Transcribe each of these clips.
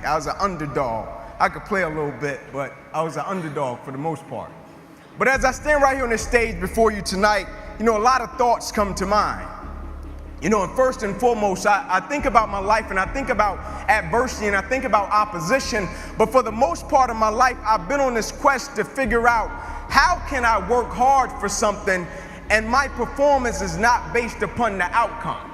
I was an underdog. I could play a little bit, but I was an underdog for the most part. But as I stand right here on this stage before you tonight, a lot of thoughts come to mind. And first and foremost, I think about my life and I think about adversity and I think about opposition. But for the most part of my life, I've been on this quest to figure out how can I work hard for something and my performance is not based upon the outcome.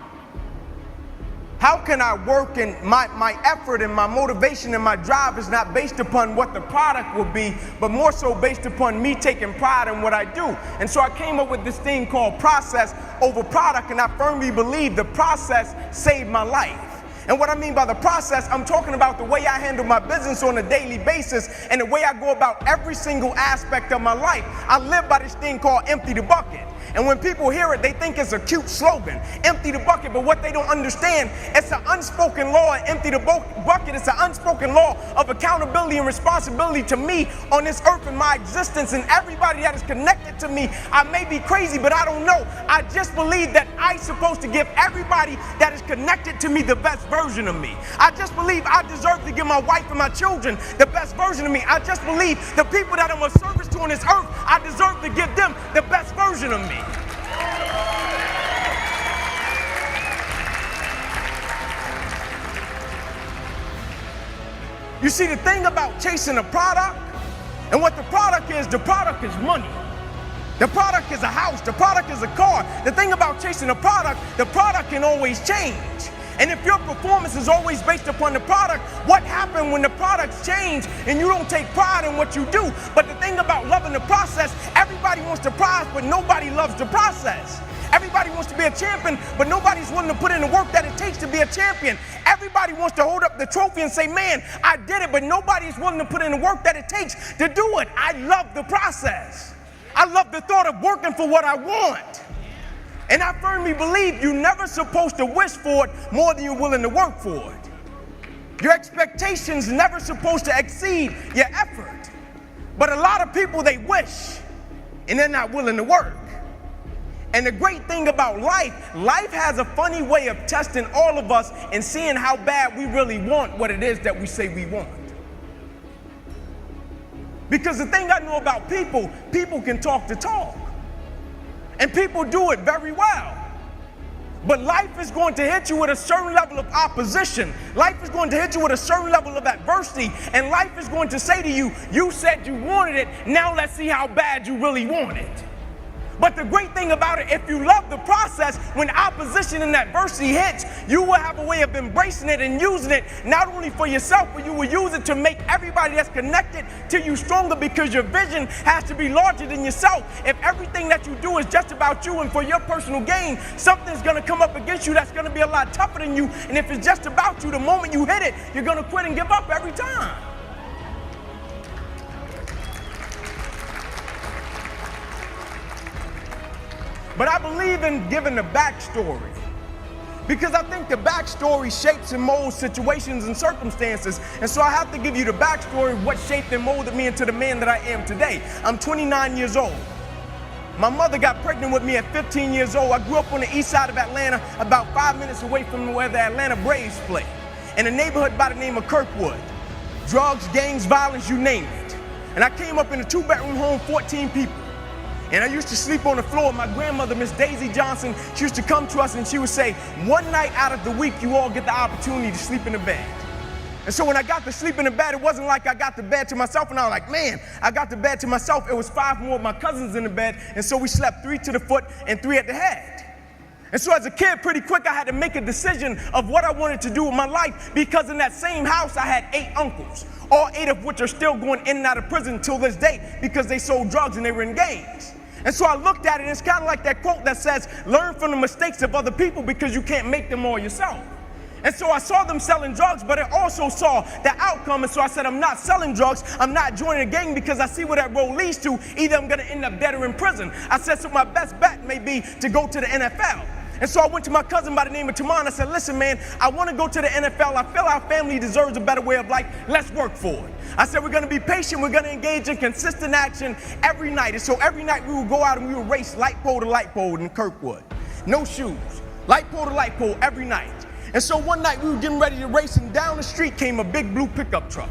How can I work and my effort and my motivation and my drive is not based upon what the product will be, but more so based upon me taking pride in what I do. And so I came up with this thing called process over product, and I firmly believe the process saved my life. And what I mean by the process, I'm talking about the way I handle my business on a daily basis and the way I go about every single aspect of my life. I live by this thing called empty the bucket. And when people hear it, they think it's a cute slogan, empty the bucket. But what they don't understand, it's an unspoken law. Empty the bucket, it's an unspoken law of accountability and responsibility to me on this earth and my existence and everybody that is connected to me. I may be crazy, but I don't know. I just believe that I'm supposed to give everybody that is connected to me the best version of me. I just believe I deserve to give my wife and my children the best version of me. I just believe the people that I'm of service to on this earth, I deserve to give them the best version of me. You see, the thing about chasing a product and what the product is money. The product is a house, the product is a car. The thing about chasing a product, the product can always change. And if your performance is always based upon the product, what happens when the products change and you don't take pride in what you do? But the thing about loving the process, everybody wants the prize, but nobody loves the process. Everybody wants to be a champion, but nobody's willing to put in the work that it takes to be a champion. Everybody wants to hold up the trophy and say, man, I did it, but nobody's willing to put in the work that it takes to do it. I love the process. I love the thought of working for what I want. And I firmly believe you're never supposed to wish for it more than you're willing to work for it. Your expectations never supposed to exceed your effort. But a lot of people, they wish, and they're not willing to work. And the great thing about life has a funny way of testing all of us and seeing how bad we really want what it is that we say we want. Because the thing I know about people can talk the talk. And people do it very well. But life is going to hit you with a certain level of opposition. Life is going to hit you with a certain level of adversity. And life is going to say to you, you said you wanted it, now let's see how bad you really want it. But the great thing about it, if you love the process, when opposition and adversity hits, you will have a way of embracing it and using it, not only for yourself, but you will use it to make everybody that's connected to you stronger, because your vision has to be larger than yourself. If everything that you do is just about you and for your personal gain, something's going to come up against you that's going to be a lot tougher than you. And if it's just about you, the moment you hit it, you're going to quit and give up every time. But I believe in giving the backstory, because I think the backstory shapes and molds situations and circumstances. And so I have to give you the backstory of what shaped and molded me into the man that I am today. I'm 29 years old. My mother got pregnant with me at 15 years old. I grew up on the east side of Atlanta, about 5 minutes away from where the Atlanta Braves play, in a neighborhood by the name of Kirkwood. Drugs, gangs, violence, you name it. And I came up in a 2-bedroom home, 14 people. And I used to sleep on the floor. My grandmother, Miss Daisy Johnson, she used to come to us and she would say, one night out of the week, you all get the opportunity to sleep in the bed. And so when I got to sleep in the bed, it wasn't like I got the bed to myself and I was like, man, I got the bed to myself. It was 5 more of my cousins in the bed. And so we slept 3 to the foot and 3 at the head. And so as a kid, pretty quick, I had to make a decision of what I wanted to do with my life, because in that same house, I had 8 uncles, all 8 of which are still going in and out of prison till this day because they sold drugs and they were in gangs. And so I looked at it, and it's kind of like that quote that says, learn from the mistakes of other people because you can't make them all yourself. And so I saw them selling drugs, but I also saw the outcome. And so I said, I'm not selling drugs. I'm not joining a gang, because I see where that road leads to. Either I'm going to end up dead or in prison. I said, so my best bet may be to go to the NFL. And so I went to my cousin by the name of Tamon. I said, listen, man, I want to go to the NFL. I feel our family deserves a better way of life. Let's work for it. I said, we're going to be patient. We're going to engage in consistent action every night. And so every night we would go out and we would race light pole to light pole in Kirkwood. No shoes. Light pole to light pole every night. And so one night we were getting ready to race, and down the street came a big blue pickup truck.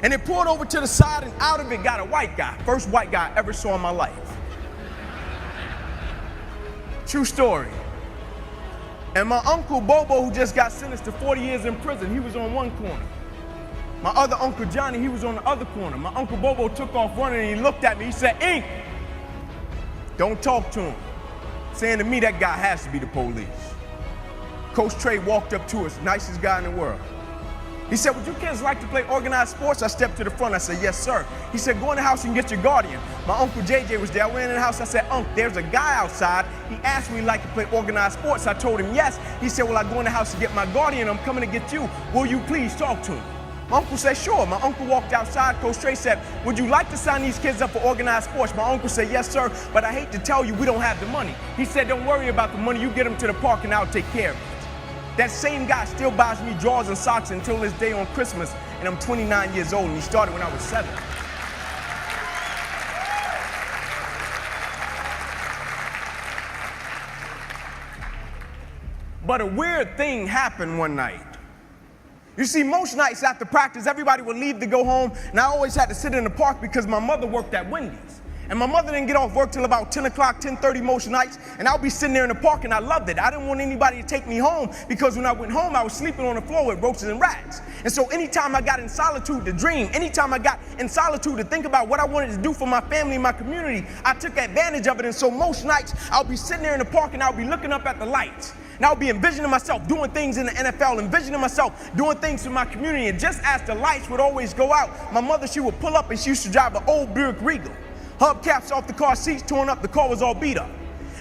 And it pulled over to the side, and out of it got a white guy. First white guy I ever saw in my life. True story. And my uncle Bobo, who just got sentenced to 40 years in prison, he was on one corner. My other uncle Johnny, he was on the other corner. My uncle Bobo took off running, and he looked at me. He said, "Ink, don't talk to him." Saying to me, that guy has to be the police. Coach Trey walked up to us, nicest guy in the world. He said, "Would you kids like to play organized sports?" I stepped to the front. I said, "Yes, sir." He said, "Go in the house and get your guardian." My uncle JJ was there. I went in the house. I said, "Unc, there's a guy outside. He asked me if he'd like to play organized sports." I told him yes. He said, "Well, I go in the house to get my guardian. I'm coming to get you. Will you please talk to him?" My uncle said, "Sure." My uncle walked outside. Coach Trey said, "Would you like to sign these kids up for organized sports?" My uncle said, "Yes, sir, but I hate to tell you, we don't have the money." He said, "Don't worry about the money. You get them to the park and I'll take care of it." That same guy still buys me drawers and socks until this day on Christmas, and I'm 29 years old, and he started when I was 7. But a weird thing happened one night. You see, most nights after practice, everybody would leave to go home, and I always had to sit in the park because my mother worked at Wendy's. And my mother didn't get off work till about 10 o'clock, 10:30 most nights, and I'll be sitting there in the park, and I loved it. I didn't want anybody to take me home because when I went home, I was sleeping on the floor with roaches and rats. And so anytime I got in solitude to dream, anytime I got in solitude to think about what I wanted to do for my family and my community, I took advantage of it. And so most nights, I'll be sitting there in the park, and I'll be looking up at the lights. And I'll be envisioning myself doing things in the NFL, envisioning myself doing things for my community. And just as the lights would always go out, my mother, she would pull up, and she used to drive an old Buick Regal. Hubcaps off the car seats torn up, the car was all beat up.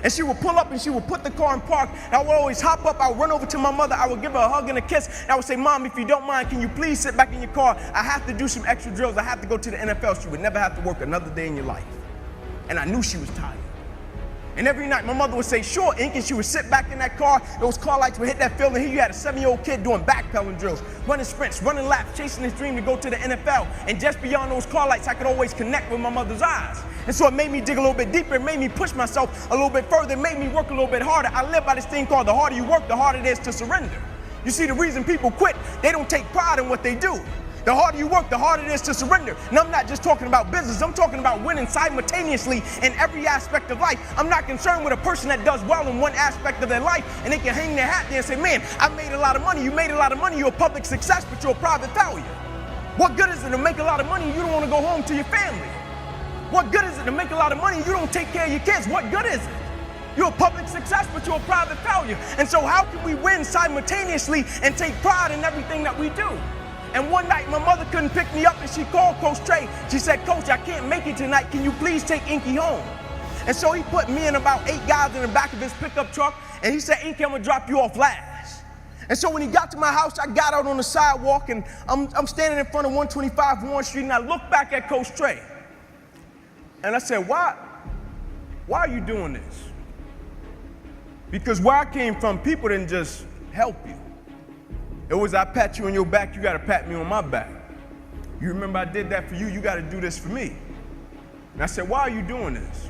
And she would pull up and she would put the car in park, and I would always hop up, I would run over to my mother, I would give her a hug and a kiss, and I would say, "Mom, if you don't mind, can you please sit back in your car? I have to do some extra drills, I have to go to the NFL." She would never have to work another day in your life. And I knew she was tired. And every night my mother would say, "Sure, Ink," and she would sit back in that car, those car lights would hit that field, and here you had a 7-year-old kid doing backpedaling drills, running sprints, running laps, chasing his dream to go to the NFL. And just beyond those car lights, I could always connect with my mother's eyes. And so it made me dig a little bit deeper, it made me push myself a little bit further, it made me work a little bit harder. I live by this thing called the harder you work, the harder it is to surrender. You see, the reason people quit, they don't take pride in what they do. The harder you work, the harder it is to surrender. And I'm not just talking about business, I'm talking about winning simultaneously in every aspect of life. I'm not concerned with a person that does well in one aspect of their life and they can hang their hat there and say, "Man, I made a lot of money." You made a lot of money, you're a public success, but you're a private failure. What good is it to make a lot of money and you don't want to go home to your family? What good is it to make a lot of money and you don't take care of your kids? What good is it? You're a public success, but you're a private failure. And so how can we win simultaneously and take pride in everything that we do? And one night, my mother couldn't pick me up, and she called Coach Trey. She said, "Coach, I can't make it tonight. Can you please take Inky home?" And so he put me and about 8 guys in the back of his pickup truck, and he said, "Inky, I'm gonna drop you off last." And so when he got to my house, I got out on the sidewalk, and I'm standing in front of 125 Warren Street, and I looked back at Coach Trey. And I said, why are you doing this? Because where I came from, people didn't just help you. It was, I pat you on your back, you gotta pat me on my back. You remember I did that for you, you gotta do this for me. And I said, "Why are you doing this?"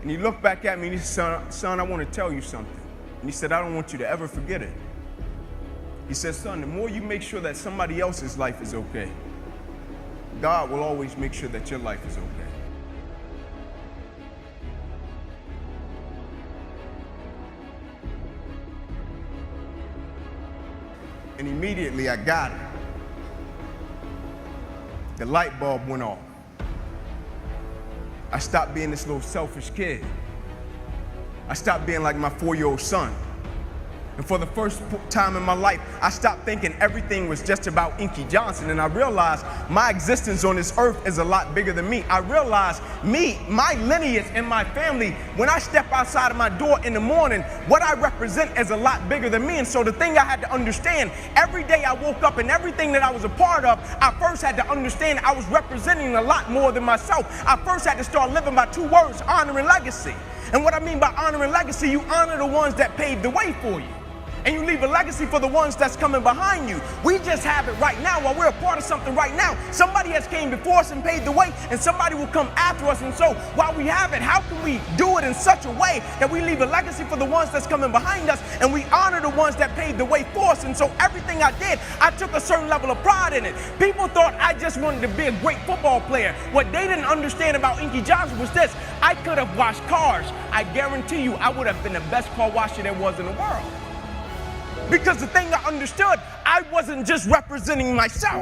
And he looked back at me and he said, "Son, I wanna tell you something." And he said, "I don't want you to ever forget it." He said, "Son, the more you make sure that somebody else's life is okay, God will always make sure that your life is okay." And immediately I got it. The light bulb went off. I stopped being this little selfish kid. I stopped being like my 4-year-old son. And for the first time in my life, I stopped thinking everything was just about Inky Johnson, and I realized my existence on this earth is a lot bigger than me. I realized my lineage and my family, when I step outside of my door in the morning, what I represent is a lot bigger than me. And so the thing I had to understand, every day I woke up and everything that I was a part of, I first had to understand I was representing a lot more than myself. I first had to start living by 2 words, honor and legacy. And what I mean by honor and legacy, you honor the ones that paved the way for you. And you leave a legacy for the ones that's coming behind you. We just have it right now while we're a part of something right now. Somebody has came before us and paved the way, and somebody will come after us. And so while we have it, how can we do it in such a way that we leave a legacy for the ones that's coming behind us, and we honor the ones that paved the way for us? And so everything I did, I took a certain level of pride in it. People thought I just wanted to be a great football player. What they didn't understand about Inky Johnson was this: I could have washed cars. I guarantee you I would have been the best car washer there was in the world. Because the thing I understood, I wasn't just representing myself.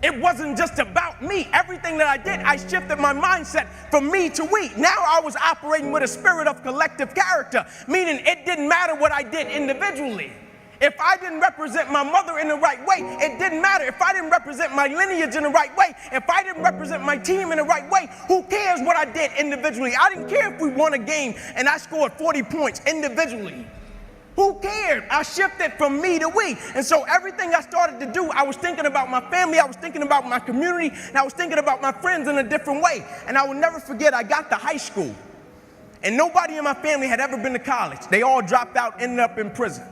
It wasn't just about me. Everything that I did, I shifted my mindset from me to we. Now I was operating with a spirit of collective character, meaning it didn't matter what I did individually. If I didn't represent my mother in the right way, it didn't matter. If I didn't represent my lineage in the right way, if I didn't represent my team in the right way, who cares what I did individually? I didn't care if we won a game and I scored 40 points individually. Who cared? I shifted from me to we. And so everything I started to do, I was thinking about my family, I was thinking about my community, and I was thinking about my friends in a different way. And I will never forget, I got to high school, and nobody in my family had ever been to college. They all dropped out, ended up in prison.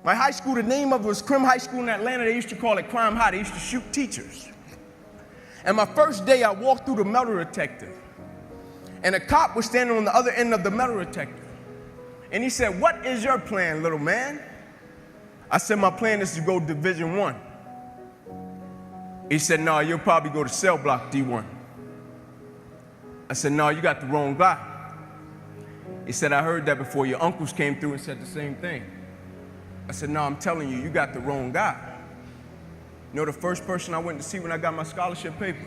My high school, the name of it was Crim High School in Atlanta. They used to call it Crime High. They used to shoot teachers. And my first day, I walked through the metal detector, and a cop was standing on the other end of the metal detector. And he said, "What is your plan, little man?" I said, "My plan is to go Division I." He said, "No, you'll probably go to cell block D1. I said, "No, you got the wrong guy." He said, "I heard that before. Your uncles came through and said the same thing." I said, "No, I'm telling you, you got the wrong guy." You know the first person I went to see when I got my scholarship papers?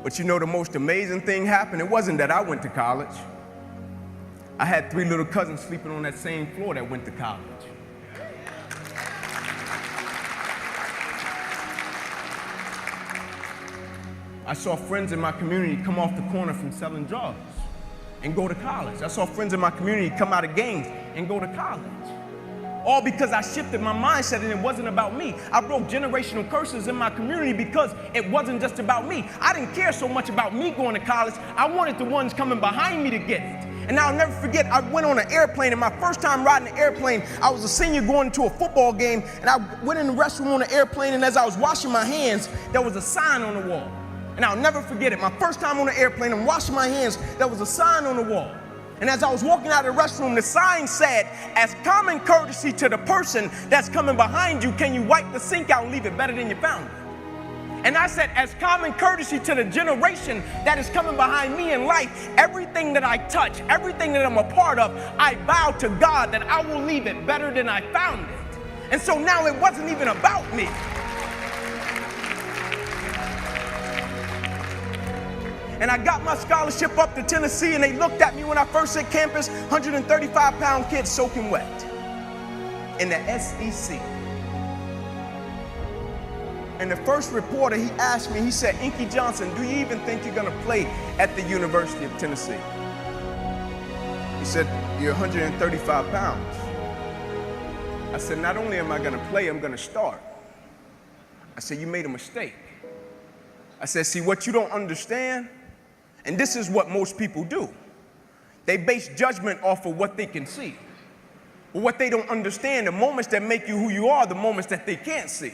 But you know the most amazing thing happened? It wasn't that I went to college. I had 3 little cousins sleeping on that same floor that went to college. I saw friends in my community come off the corner from selling drugs and go to college. I saw friends in my community come out of gangs and go to college. All because I shifted my mindset and it wasn't about me. I broke generational curses in my community because it wasn't just about me. I didn't care so much about me going to college. I wanted the ones coming behind me to get it. And I'll never forget, I went on an airplane, and my first time riding an airplane, I was a senior going to a football game, and I went in the restroom on the airplane, and as I was washing my hands, there was a sign on the wall. And I'll never forget it. My first time on the airplane, I'm washing my hands, there was a sign on the wall. And as I was walking out of the restroom, the sign said, "As common courtesy to the person that's coming behind you, can you wipe the sink out and leave it better than you found it?" And I said, as common courtesy to the generation that is coming behind me in life, everything that I touch, everything that I'm a part of, I vow to God that I will leave it better than I found it. And so now it wasn't even about me. And I got my scholarship up to Tennessee, and they looked at me when I first hit campus, 135-pound kid soaking wet in the SEC. And the first reporter, he asked me, he said, "Inky Johnson, do you even think you're gonna play at the University of Tennessee?" He said, "You're 135 pounds. I said, "Not only am I gonna play, I'm gonna start." I said, "You made a mistake." I said, "See, what you don't understand," and this is what most people do, they base judgment off of what they can see. But what they don't understand, the moments that make you who you are, the moments that they can't see.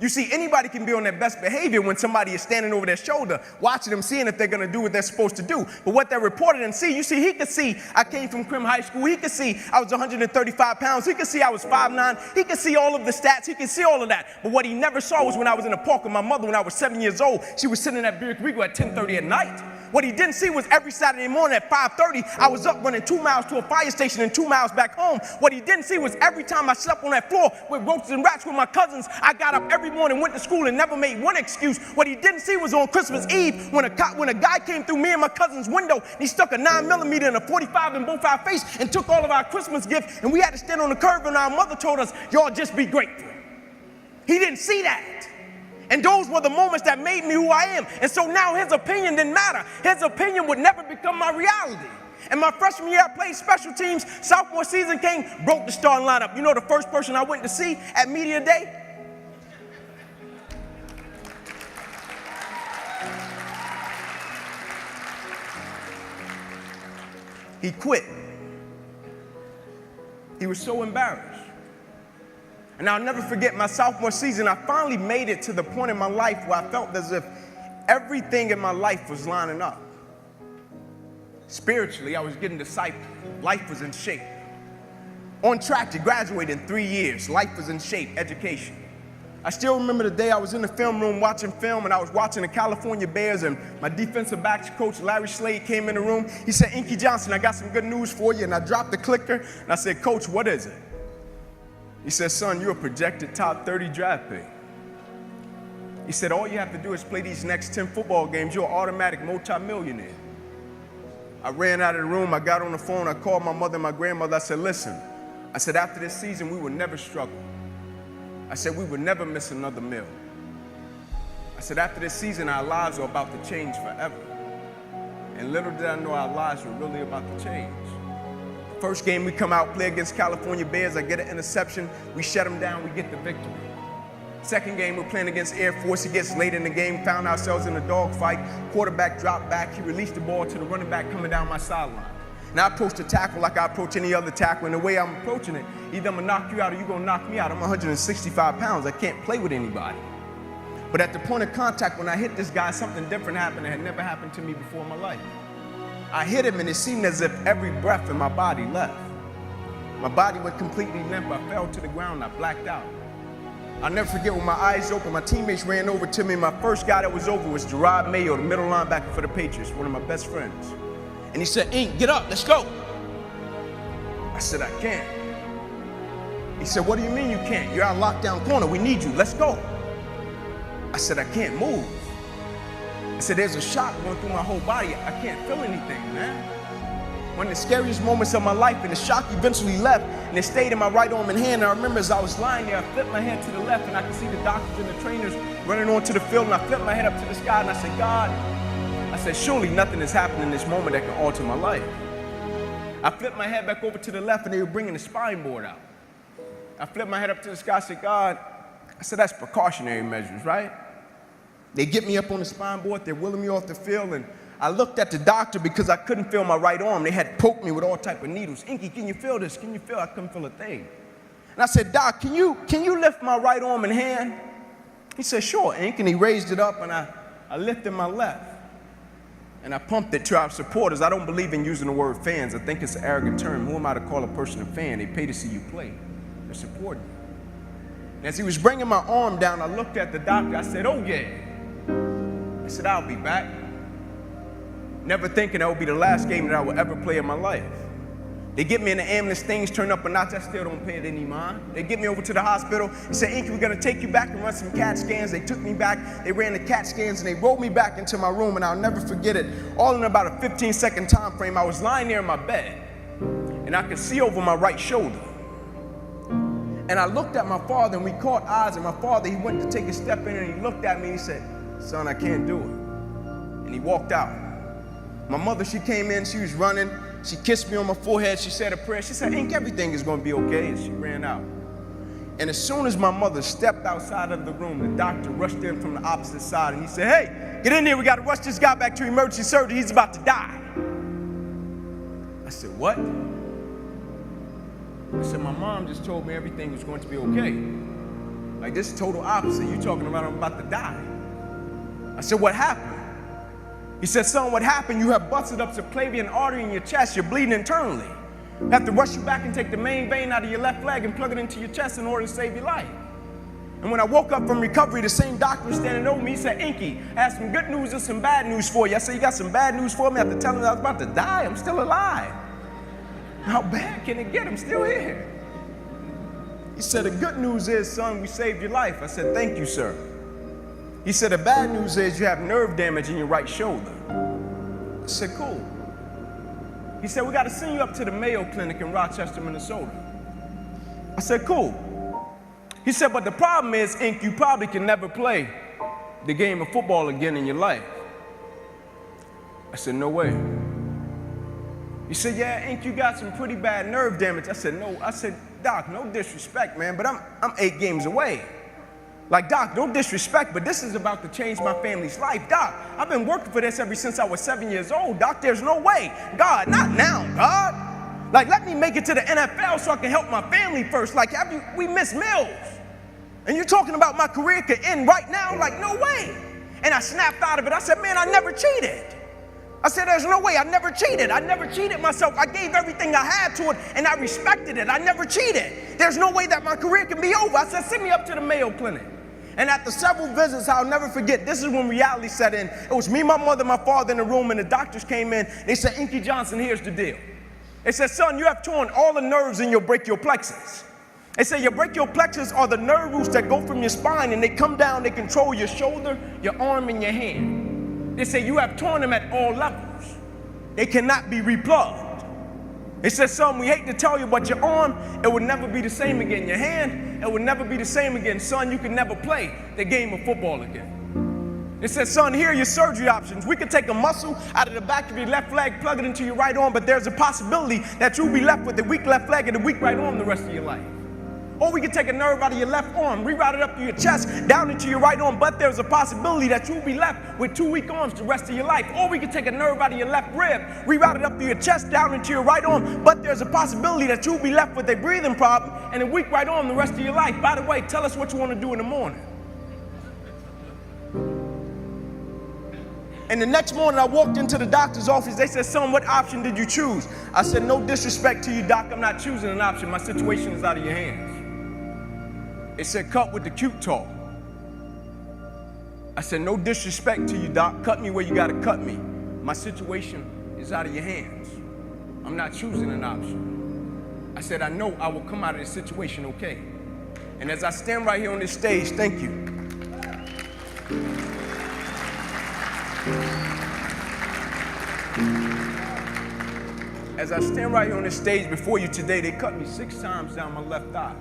You see, anybody can be on their best behavior when somebody is standing over their shoulder, watching them, seeing if they're going to do what they're supposed to do. But what that reporter didn't see, you see, he could see I came from Crim High School. He could see I was 135 pounds. He could see I was 5'9". He could see all of the stats. He could see all of that. But what he never saw was when I was in the park with my mother when I was 7 years old. She was sitting at Buick Regal at 10:30 at night. What he didn't see was every Saturday morning at 5:30, I was up running 2 miles to a fire station and 2 miles back home. What he didn't see was every time I slept on that floor with roaches and rats with my cousins, I got up every morning, went to school, and never made one excuse. What he didn't see was on Christmas Eve when a guy came through me and my cousin's window, and he stuck a 9mm and a 45 in both our face and took all of our Christmas gifts, and we had to stand on the curb, and our mother told us, "Y'all just be grateful." He didn't see that. And those were the moments that made me who I am. And so now his opinion didn't matter. His opinion would never become my reality. And my freshman year, I played special teams. Sophomore season came, broke the starting lineup. You know the first person I went to see at Media Day? He quit. He was so embarrassed. And I'll never forget my sophomore season, I finally made it to the point in my life where I felt as if everything in my life was lining up. Spiritually, I was getting discipled. Life was in shape. On track to graduate in 3 years. Life was in shape, education. I still remember the day I was in the film room watching film, and I was watching the California Bears, and my defensive backs coach, Larry Slade, came in the room. He said, "Inky Johnson, I got some good news for you." And I dropped the clicker, and I said, "Coach, what is it?" He said, "Son, you're a projected top 30 draft pick." He said, "All you have to do is play these next 10 football games. You're an automatic multimillionaire." I ran out of the room. I got on the phone. I called my mother and my grandmother. I said, "Listen," I said, "after this season, we will never struggle." I said, "We would never miss another meal." I said, "After this season, our lives are about to change forever." And little did I know our lives were really about to change. First game we come out, play against California Bears, I get an interception, we shut them down, we get the victory. Second game, we're playing against Air Force. It gets late in the game, found ourselves in a dogfight. Quarterback dropped back, he released the ball to the running back coming down my sideline. And I approach the tackle like I approach any other tackle, and the way I'm approaching it, either I'm gonna knock you out or you're gonna knock me out. I'm 165 pounds, I can't play with anybody. But at the point of contact, when I hit this guy, something different happened that had never happened to me before in my life. I hit him and it seemed as if every breath in my body left. My body went completely limp, I fell to the ground, I blacked out. I'll never forget when my eyes opened, my teammates ran over to me. My first guy that was over was Gerard Mayo, the middle linebacker for the Patriots, one of my best friends. And he said, "Ink, get up, let's go." I said, "I can't." He said, "What do you mean you can't? You're our lockdown corner, we need you, let's go." I said, "I can't move." I said, "There's a shock going through my whole body, I can't feel anything, man." One of the scariest moments of my life, and the shock eventually left, and it stayed in my right arm and hand. And I remember as I was lying there, I flipped my head to the left, and I could see the doctors and the trainers running onto the field, and I flipped my head up to the sky, and I said, "God," I said, "surely nothing has happened in this moment that can alter my life." I flipped my head back over to the left, and they were bringing the spine board out. I flipped my head up to the sky, I said, "God," I said, "that's precautionary measures, right?" They get me up on the spine board, they're wheeling me off the field, and I looked at the doctor because I couldn't feel my right arm. They had poked me with all type of needles. "Inky, can you feel this? Can you feel?" I couldn't feel a thing. And I said, "Doc, can you lift my right arm and hand?" He said, "Sure, Ink," and he raised it up, and I lifted my left. And I pumped it to our supporters. I don't believe in using the word fans. I think it's an arrogant term. Who am I to call a person a fan? They pay to see you play. They're supporting you. And as he was bringing my arm down, I looked at the doctor. I said, "Oh, yeah." I said, "I'll be back." Never thinking that would be the last game that I would ever play in my life. They get me in the ambulance, things turn up a notch, I still don't pay it any mind. They get me over to the hospital, they said, "Inky, we're gonna take you back and run some CAT scans." They took me back, they ran the CAT scans, and they rolled me back into my room, and I'll never forget it. All in about a 15-second time frame, I was lying there in my bed, and I could see over my right shoulder. And I looked at my father, and we caught eyes, and my father, he went to take a step in, and he looked at me, and he said, "Son, I can't do it." And he walked out. My mother, she came in, she was running, she kissed me on my forehead, she said a prayer, she said, "Ink, everything is gonna be okay," and she ran out. And as soon as my mother stepped outside of the room, the doctor rushed in from the opposite side, and he said, "Hey, get in here, we gotta rush this guy back to emergency surgery, he's about to die." I said, "What?" I said, "My mom just told me everything was going to be okay." Like, this is total opposite, you talking about I'm about to die. I said, "What happened?" He said, "Son, what happened? You have busted up subclavian artery in your chest. You're bleeding internally. We have to rush you back and take the main vein out of your left leg and plug it into your chest in order to save your life." And when I woke up from recovery, the same doctor was standing over me. He said, "Inky, I have some good news and some bad news for you." I said, "You got some bad news for me?" After telling him I was about to die, I'm still alive. How bad can it get? I'm still here. He said, "The good news is, son, we saved your life." I said, "Thank you, sir." He said, "The bad news is you have nerve damage in your right shoulder." I said, "Cool." He said, "We got to send you up to the Mayo Clinic in Rochester, Minnesota." I said, "Cool." He said, "But the problem is, Ink, you probably can never play the game of football again in your life." I said, "No way." He said, "Yeah, Ink, you got some pretty bad nerve damage." I said, "No." I said, "Doc, no disrespect, man, but I'm 8 games away." Like, Doc, no disrespect, but this is about to change my family's life. Doc, I've been working for this ever since I was 7 years old. Doc, there's no way. God, not now, God. Like, let me make it to the NFL so I can help my family first. Like, we missed meals. And you're talking about my career could end right now? Like, no way. And I snapped out of it. I said, man, I never cheated. I said, there's no way. I never cheated. I never cheated myself. I gave everything I had to it, and I respected it. I never cheated. There's no way that my career can be over. I said, send me up to the Mayo Clinic. And after several visits, I'll never forget, this is when reality set in. It was me, my mother, my father in the room, and the doctors came in. They said, Inky Johnson, here's the deal. They said, son, you have torn all the nerves in your brachial plexus. They said your brachial plexus are the nerve roots that go from your spine, and they come down, they control your shoulder, your arm, and your hand. They say you have torn them at all levels. They cannot be replugged. They said, son, we hate to tell you, but your arm, it would never be the same again. Your hand, it would never be the same again. Son, you can never play the game of football again. They said, son, here are your surgery options. We could take a muscle out of the back of your left leg, plug it into your right arm, but there's a possibility that you'll be left with a weak left leg and a weak right arm the rest of your life. Or we could take a nerve out of your left arm, reroute it up to your chest, down into your right arm, but there's a possibility that you'll be left with 2 weak arms the rest of your life. Or we could take a nerve out of your left rib, reroute it up to your chest, down into your right arm, but there's a possibility that you'll be left with a breathing problem and a weak right arm the rest of your life. By the way, tell us what you want to do in the morning. And the next morning, I walked into the doctor's office. They said, son, what option did you choose? I said, no disrespect to you, doc. I'm not choosing an option. My situation is out of your hands. It said, cut with the cute talk. I said, no disrespect to you, doc. Cut me where you got to cut me. My situation is out of your hands. I'm not choosing an option. I said, I know I will come out of this situation okay. And as I stand right here on this stage, thank you. As I stand right here on this stage before you today, they cut me 6 times down my left thigh.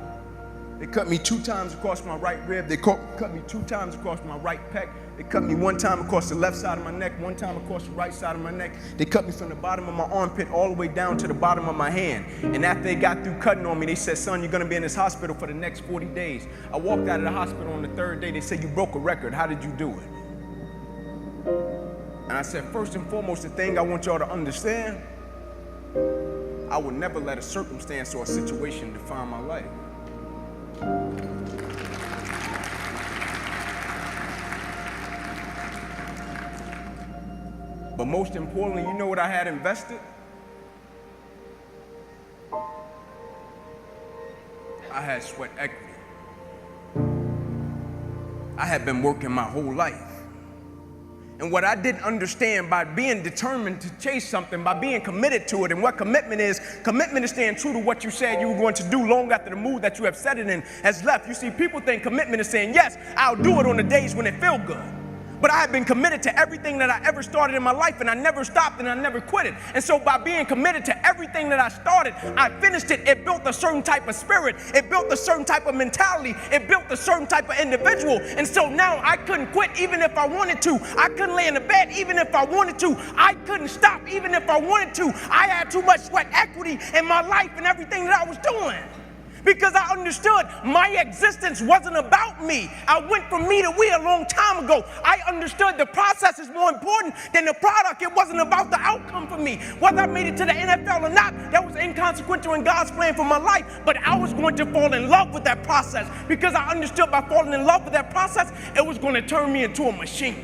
They cut me 2 times across my right rib. They cut me 2 times across my right pec. They cut me 1 time across the left side of my neck, 1 time across the right side of my neck. They cut me from the bottom of my armpit all the way down to the bottom of my hand. And after they got through cutting on me, they said, son, you're going to be in this hospital for the next 40 days. I walked out of the hospital on the 3rd day. They said, you broke a record. How did you do it? And I said, first and foremost, the thing I want y'all to understand, I will never let a circumstance or a situation define my life. But most importantly, you know what I had invested? I had sweat equity. I had been working my whole life. And what I didn't understand, by being determined to chase something, by being committed to it, and what commitment is staying true to what you said you were going to do long after the mood that you have set it in has left. You see, people think commitment is saying, yes, I'll do it on the days when it feels good. But I have been committed to everything that I ever started in my life, and I never stopped and I never quit it. And so by being committed to everything that I started, I finished it. It built a certain type of spirit. It built a certain type of mentality. It built a certain type of individual. And so now I couldn't quit even if I wanted to. I couldn't lay in the bed even if I wanted to. I couldn't stop even if I wanted to. I had too much sweat equity in my life and everything that I was doing. Because I understood my existence wasn't about me. I went from me to we a long time ago. I understood the process is more important than the product. It wasn't about the outcome for me. Whether I made it to the NFL or not, that was inconsequential in God's plan for my life. But I was going to fall in love with that process because I understood by falling in love with that process, it was going to turn me into a machine.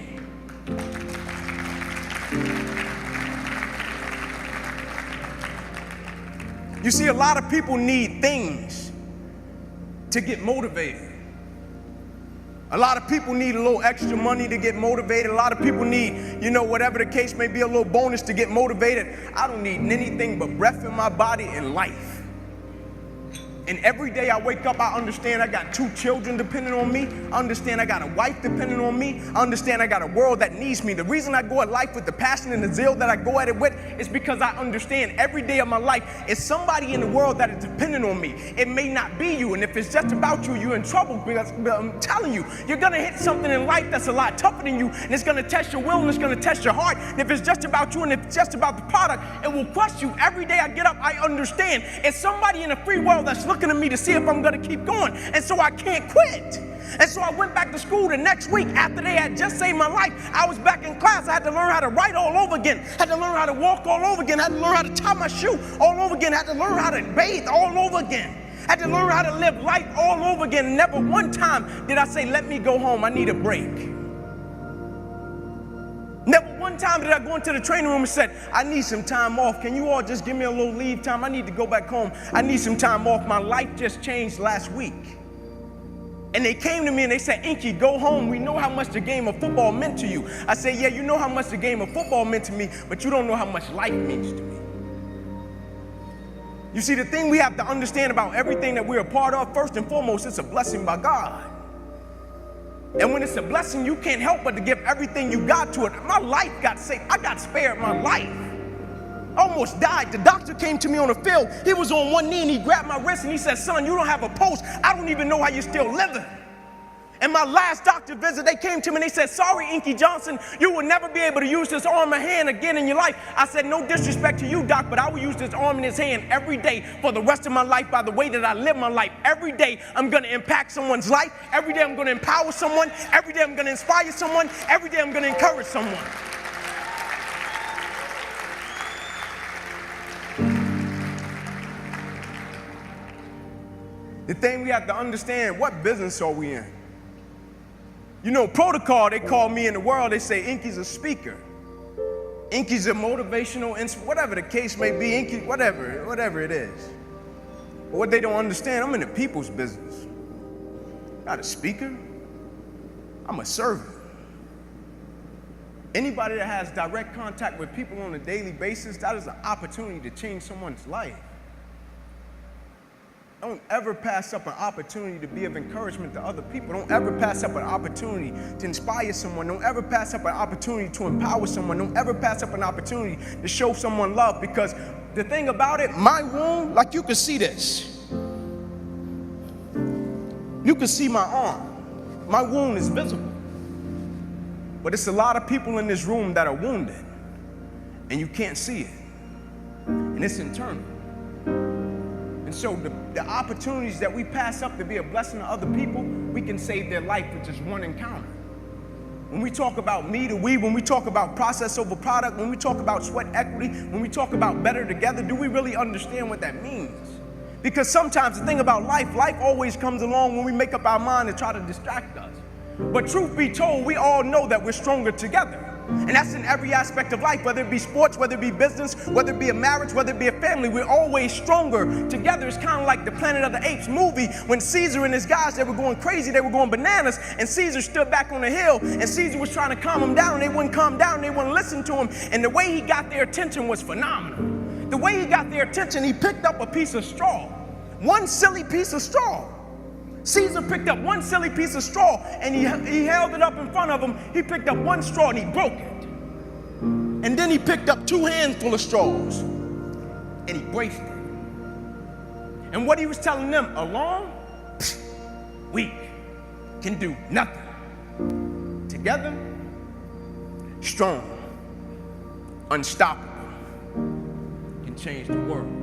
You see, a lot of people need things to get motivated. A lot of people need a little extra money to get motivated. A lot of people need, whatever the case may be, a little bonus to get motivated. I don't need anything but breath in my body and life. And every day I wake up, I understand I got 2 children depending on me. I understand I got a wife depending on me. I understand I got a world that needs me. The reason I go at life with the passion and the zeal that I go at it with is because I understand every day of my life is somebody in the world that is dependent on me. It may not be you, and if it's just about you, you're in trouble because I'm telling you, you're going to hit something in life that's a lot tougher than you, and it's going to test your will and it's going to test your heart. And if it's just about you and if it's just about the product, it will crush you. Every day I get up, I understand it's somebody in the free world that's looking looking at me to see if I'm going to keep going. And so I can't quit. And so I went back to school the next week after they had just saved my life. I was back in class. I had to learn how to write all over again. I had to learn how to walk all over again. I had to learn how to tie my shoe all over again. I had to learn how to bathe all over again. I had to learn how to live life all over again. Never one time did I say, let me go home. I need a break. Never one time did I go into the training room and said, I need some time off. Can you all just give me a little leave time? I need to go back home. I need some time off. My life just changed last week. And they came to me and they said, Inky, go home. We know how much the game of football meant to you. I said, yeah, you know how much the game of football meant to me, but you don't know how much life means to me. You see, the thing we have to understand about everything that we're a part of, first and foremost, it's a blessing by God. And when it's a blessing, you can't help but to give everything you got to it. My life got saved. I got spared my life. I almost died. The doctor came to me on the field. He was on one knee and he grabbed my wrist and he said, son, you don't have a pulse. I don't even know how you're still living. And my last doctor visit, they came to me and they said, sorry, Inky Johnson, you will never be able to use this arm or hand again in your life. I said, no disrespect to you, doc, but I will use this arm and this hand every day for the rest of my life by the way that I live my life. Every day I'm going to impact someone's life. Every day I'm going to empower someone. Every day I'm going to inspire someone. Every day I'm going to encourage someone. The thing we have to understand, what business are we in? You know, protocol, they call me in the world, they say Inky's a speaker. Inky's a motivational, whatever the case may be, Inky, whatever it is. But what they don't understand, I'm in the people's business. Not a speaker, I'm a servant. Anybody that has direct contact with people on a daily basis, that is an opportunity to change someone's life. Don't ever pass up an opportunity to be of encouragement to other people. Don't ever pass up an opportunity to inspire someone. Don't ever pass up an opportunity to empower someone. Don't ever pass up an opportunity to show someone love, because the thing about it, my wound, like you can see this. You can see my arm. My wound is visible. But it's a lot of people in this room that are wounded, and you can't see it. And it's internal. And so the opportunities that we pass up to be a blessing to other people, we can save their life with just one encounter. When we talk about me to we, when we talk about process over product, when we talk about sweat equity, when we talk about better together, do we really understand what that means? Because sometimes the thing about life always comes along when we make up our mind to try to distract us. But truth be told, we all know that we're stronger together. And that's in every aspect of life, whether it be sports, whether it be business, whether it be a marriage, whether it be a family, we're always stronger together. It's kind of like the Planet of the Apes movie when Caesar and his guys, they were going crazy, they were going bananas, and Caesar stood back on the hill, and Caesar was trying to calm them down, and they wouldn't calm down, and they wouldn't listen to him, and the way he got their attention was phenomenal. The way he got their attention, he picked up a piece of straw, one silly piece of straw. Caesar picked up one silly piece of straw and he held it up in front of him. He picked up one straw and he broke it. And then he picked up 2 handfuls of straws and he braced it. And what he was telling them, alone, weak, can do nothing. Together, strong, unstoppable, can change the world.